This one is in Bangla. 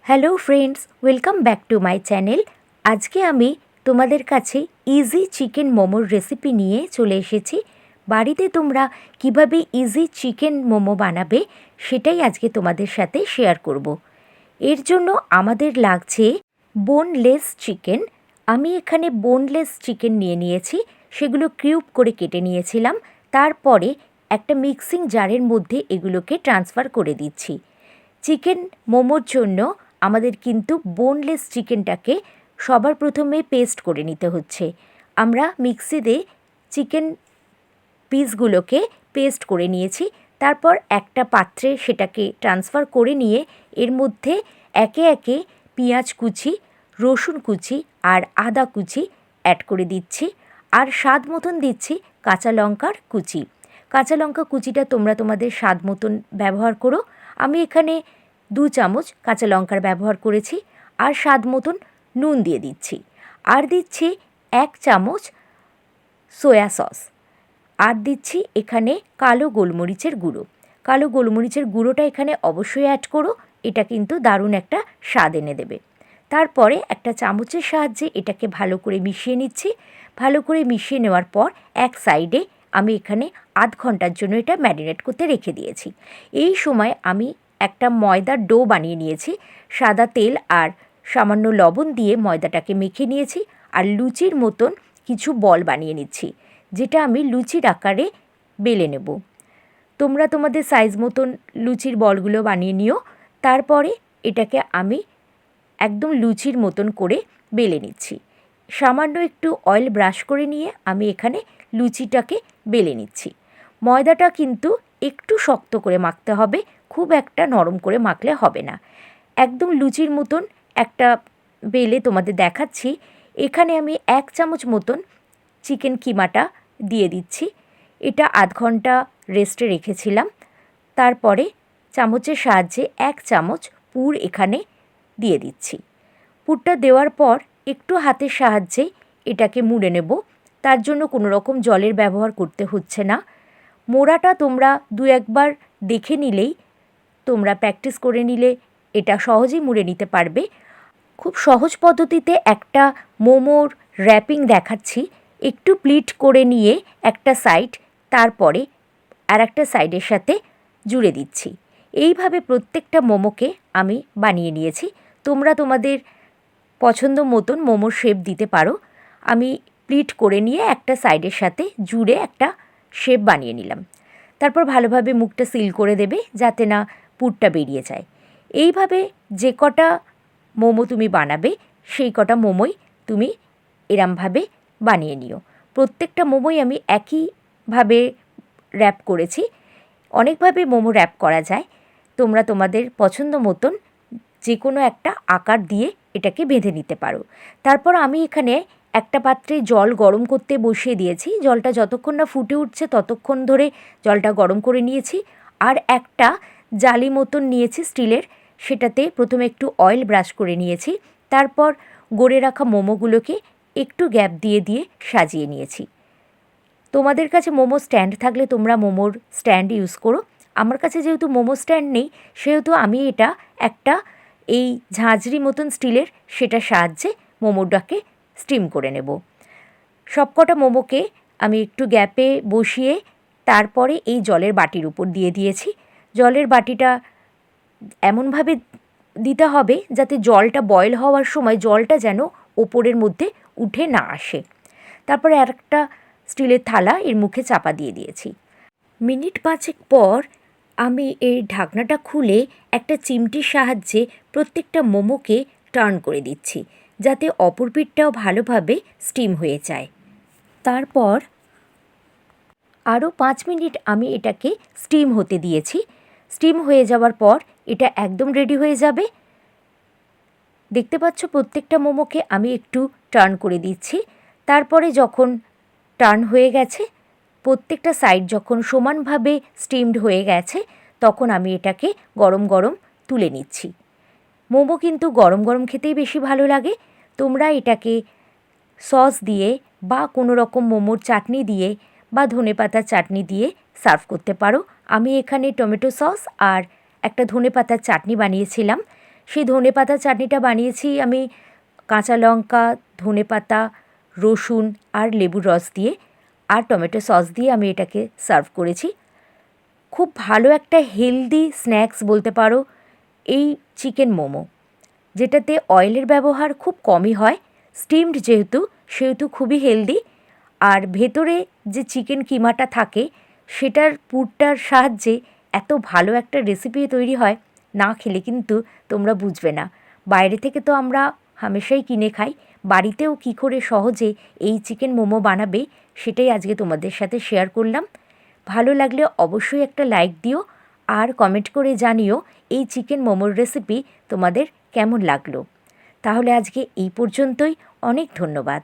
Hello friends, welcome back to my channel. আজকে আমি তোমাদের কাছে ইজি চিকেন মোমোর রেসিপি নিয়ে চলে এসেছি। বাড়িতে তোমরা কিভাবে ইজি চিকেন মোমো বানাবে সেটাই আজকে তোমাদের সাথে শেয়ার করব। এর জন্য আমাদের লাগছে বোনলেস চিকেন। আমি এখানে বোনলেস চিকেন নিয়েছি, সেগুলো কিউব করে কেটে নিয়েছিলাম। তারপরে একটা মিক্সিং জারের মধ্যে এগুলোকে ট্রান্সফার করে দিচ্ছি। চিকেন মোমোর জন্য আমাদের কিন্তু বোনলেস চিকেনটাকে সবার প্রথমে পেস্ট করে নিতে হচ্ছে। আমরা মিক্সিতে চিকেন পিসগুলোকে পেস্ট করে নিয়েছি। তারপর একটা পাত্রে সেটাকে ট্রান্সফার করে নিয়ে এর মধ্যে একে একে পেঁয়াজ কুচি, রসুন কুচি আর আদা কুচি অ্যাড করে দিচ্ছি। আর স্বাদ মতন দিচ্ছি কাঁচা লঙ্কার কুচি। কাঁচা লঙ্কা কুচিটা তোমরা তোমাদের স্বাদ মতন ব্যবহার করো। আমি এখানে 2 চামচ কাঁচা লঙ্কার ব্যবহার করেছি। আর স্বাদ মতন নুন দিয়ে দিচ্ছি। আর দিচ্ছি 1 চামচ সয়া সস। আর দিচ্ছি এখানে কালো গোলমরিচের গুঁড়ো। কালো গোলমরিচের গুঁড়োটা এখানে অবশ্যই অ্যাড করো, এটা কিন্তু দারুণ একটা স্বাদ এনে দেবে। তারপরে একটা চামচের সাহায্যে এটাকে ভালো করে মিশিয়ে নিচ্ছি। ভালো করে মিশিয়ে নেওয়ার পর এক সাইডে আমি এখানে আধ ঘন্টার জন্য এটা ম্যারিনেট করতে রেখে দিয়েছি। এই সময় আমি একটা ময়দার ডো বানিয়ে নিয়েছি। সাদা তেল আর সামান্য লবণ দিয়ে ময়দাটাকে মেখে নিয়েছি। আর লুচির মতন কিছু বল বানিয়ে নিচ্ছি, যেটা আমি লুচির আকারে বেলে নেব। তোমরা তোমাদের সাইজ মতন লুচির বলগুলো বানিয়ে নিও। তারপরে এটাকে আমি একদম লুচির মতন করে বেলে নিচ্ছি। সামান্য একটু অয়েল ব্রাশ করে নিয়ে আমি এখানে লুচিটাকে বেলে নিচ্ছি। ময়দাটা কিন্তু একটু শক্ত করে মাখতে হবে, খুব একটা নরম করে মাখলে হবে না। একদম লুচির মতন একটা বেলে তোমাদের দেখাচ্ছি। এখানে আমি 1 চামচ মতন চিকেন কিমাটা দিয়ে দিচ্ছি। এটা আধ ঘন্টা রেস্টে রেখেছিলাম। তারপরে চামচের সাহায্যে 1 চামচ পুর এখানে দিয়ে দিচ্ছি। পুরটা দেওয়ার পর একটু হাতের সাহায্যে এটাকে মুড়ে নেব। তার জন্য কোনো রকম জলের ব্যবহার করতে হচ্ছে না। মোড়াটা তোমরা 2-1 বার দেখে নিলেই, তোমরা প্র্যাকটিস করে নিলে এটা সহজেই মুড়ে নিতে পারবে। খুব সহজ পদ্ধতিতে একটা মোমোর র্যাপিং দেখাচ্ছি। একটু প্লিট করে নিয়ে একটা সাইড, তারপরে আর একটা সাইডের সাথে জুড়ে দিচ্ছি। এইভাবে প্রত্যেকটা মোমোকে আমি বানিয়ে নিয়েছি। তোমরা তোমাদের পছন্দ মতন মোমোর শেপ দিতে পারো। আমি প্লিট করে নিয়ে একটা সাইডের সাথে জুড়ে একটা শেপ বানিয়ে নিলাম। তারপর ভালোভাবে মুখটা সিল করে দেবে যাতে না পুরটা বেরিয়ে যায়। এইভাবে যে কটা মোমো তুমি বানাবে সেই কটা মোমোই তুমি এরমভাবে বানিয়ে নিও। প্রত্যেকটা মোমোই আমি একইভাবে র্যাপ করেছি। অনেকভাবে মোমো র্যাপ করা যায়। তোমরা তোমাদের পছন্দ মতন যে কোনো একটা আকার দিয়ে এটাকে বেঁধে নিতে পারো। তারপর আমি এখানে একটা পাত্রে জল গরম করতে বসিয়ে দিয়েছি। জলটা যতক্ষণ না ফুটে উঠছে ততক্ষণ ধরে জলটা গরম করে নিয়েছি। আর একটা জালি মতন নিয়েছি স্টিলের, সেটাতে প্রথমে একটু অয়েল ব্রাশ করে নিয়েছি। তারপর গড়ে রাখা মোমোগুলোকে একটু গ্যাপ দিয়ে দিয়ে সাজিয়ে নিয়েছি। তোমাদের কাছে মোমো স্ট্যান্ড থাকলে তোমরা মোমোর স্ট্যান্ড ইউজ করো। আমার কাছে যেহেতু মোমো স্ট্যান্ড নেই, সেহেতু আমি এটা একটা এই ঝাঁঝরি মতন স্টিলের, সেটার সাহায্যে মোমোটাকে স্টিম করে নেব। সবকটা মোমোকে আমি একটু গ্যাপে বসিয়ে তারপরে এই জলের বাটির উপর দিয়ে দিয়েছি। জলের বাটিটা এমনভাবে দিতে হবে যাতে জলটা বয়েল হওয়ার সময় জলটা যেন ওপরের মধ্যে উঠে না আসে। তারপরে আরেকটা স্টিলের থালা এর মুখে চাপা দিয়ে দিয়েছি। মিনিট 5 পর আমি এই ঢাকনাটা খুলে একটা চিমটির সাহায্যে প্রত্যেকটা মোমোকে টার্ন করে দিচ্ছি, যাতে অপর পিঠটাও ভালোভাবে স্টিম হয়ে যায়। তারপর আরও 5 মিনিট আমি এটাকে স্টিম হতে দিয়েছি। স্টিম হয়ে যাওয়ার পর এটা একদম রেডি হয়ে যাবে। দেখতে পাচ্ছ প্রত্যেকটা মোমোকে আমি একটু টার্ন করে দিচ্ছি। তারপরে যখন টার্ন হয়ে গেছে, প্রত্যেকটা সাইড যখন সমানভাবে স্টিমড হয়ে গেছে, তখন আমি এটাকে গরম গরম তুলে নিচ্ছি। মোমো কিন্তু গরম গরম খেতেই বেশি ভালো লাগে। তোমরা এটাকে সস দিয়ে বা কোনো রকম মোমোর চাটনি দিয়ে বা ধনেপাতার চাটনি দিয়ে সার্ভ করতে পারো। আমি এখানে টমেটো সস আর একটা ধনেপাতার চাটনি বানিয়েছিলাম, সেই ধনেপাতা চাটনিটা বানিয়েছি আমি কাঁচা লঙ্কা, ধনেপাতা, রসুন আর লেবুর রস দিয়ে, আর টমেটো সস দিয়ে আমি এটাকে সার্ভ করেছি। খুব ভালো একটা হেলদি স্ন্যাক্স বলতে পারো এই চিকেন মোমো, যেটাতে অয়েলের ব্যবহার খুব কমই হয়, স্টিমড সেহেতু খুবই হেলদি। আর ভেতরে যে চিকেন কিমাটা থাকে সেটার পুরটার সাহায্যে এত ভালো একটা রেসিপি তৈরি হয়, না খেলে কিন্তু তোমরা বুঝবে না। বাইরে থেকে তো আমরা হামেশাই কিনে খাই, বাড়িতেও কী করে সহজে এই চিকেন মোমো বানাবে সেটাই আজকে তোমাদের সাথে শেয়ার করলাম। ভালো লাগলে অবশ্যই একটা লাইক দিও আর কমেন্ট করে জানিও এই চিকেন মোমোর রেসিপি তোমাদের কেমন লাগলো। তাহলে আজকে এই পর্যন্তই, অনেক ধন্যবাদ।